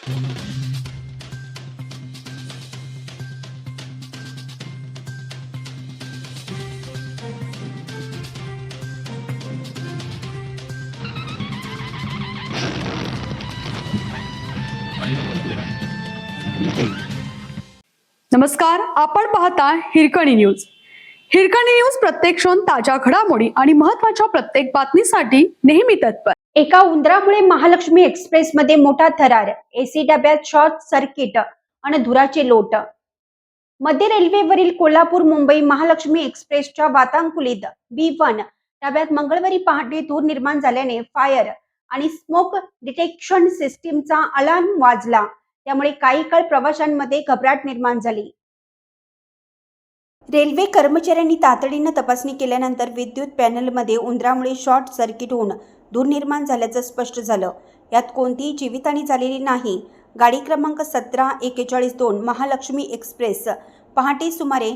नमस्कार, आपण पाहता हिरकणी न्यूज. हिरकणी न्यूज प्रत्येक क्षण ताज्या घडामोडी आणि महत्त्वाच्या प्रत्येक बातमीसाठी नेहमी तत्पर. एका उंदरामुळे महालक्ष्मी एक्सप्रेस मध्ये मोठा थरार, एसी डब्यात शॉर्ट सर्किट आणि धुराचे लोट. मध्य रेल्वेवरील कोल्हापूर मुंबई महालक्ष्मी एक्सप्रेसच्या वातानुकूलित B1 डब्यात मंगळवारी पहाटे धूर निर्माण झाल्याने फायर आणि स्मोक डिटेक्शन सिस्टीमचा अलार्म वाजला. त्यामुळे काही काळ प्रवाशांमध्ये घबराट निर्माण झाली. रेल्वे कर्मचाऱ्यांनी तातडीने तपासणी केल्यानंतर विद्युत पॅनलमध्ये उंदरामुळे शॉर्ट सर्किट होऊन धूर निर्माण झाल्याचं स्पष्ट झालं. यात कोणतीही जीवितहानी झालेली नाही. गाडी क्रमांक 174142 महालक्ष्मी एक्सप्रेस पहाटे सुमारे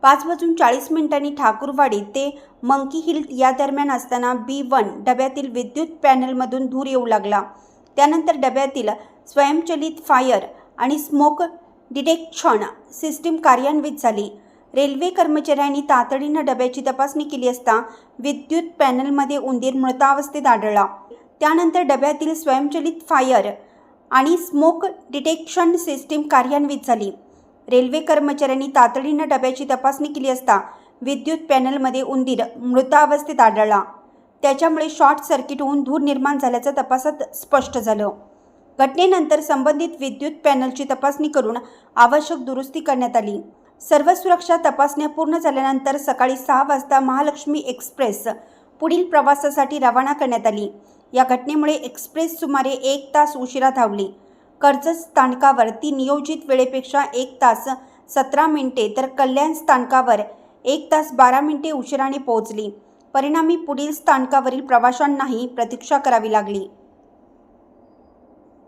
5:40 ठाकूरवाडी ते मंकी हिल या दरम्यान असताना B1 डब्यातील विद्युत पॅनलमधून धूर येऊ लागला. त्यानंतर डब्यातील स्वयंचलित फायर आणि स्मोक डिटेक्शन सिस्टीम कार्यान्वित झाली. रेल्वे कर्मचाऱ्यांनी तातडीनं डब्याची तपासणी केली असता विद्युत पॅनलमध्ये उंदीर मृतावस्थेत आढळला. त्यानंतर डब्यातील स्वयंचलित फायर आणि स्मोक डिटेक्शन सिस्टीम कार्यान्वित झाली. रेल्वे कर्मचाऱ्यांनी तातडीनं डब्याची तपासणी केली असता विद्युत पॅनलमध्ये उंदीर मृतावस्थेत आढळला. त्याच्यामुळे शॉर्ट सर्किट होऊन धूर निर्माण झाल्याचं तपासात स्पष्ट झालं. घटनेनंतर संबंधित विद्युत पॅनलची तपासणी करून आवश्यक दुरुस्ती करण्यात आली. सर्व सुरक्षा तपासण्या पूर्ण झाल्यानंतर सकाळी 6 वाजता महालक्ष्मी एक्सप्रेस पुढील प्रवासासाठी रवाना करण्यात आली. या घटनेमुळे एक्सप्रेस सुमारे 1 तास उशिरा धावली. कर्जत स्थानकावर ती नियोजित वेळेपेक्षा 1 तास 17 मिनिटे तर कल्याण स्थानकावर 1 तास 12 मिनिटे उशिराने पोहोचली. परिणामी पुढील स्थानकावरील प्रवाशांनाही प्रतीक्षा करावी लागली.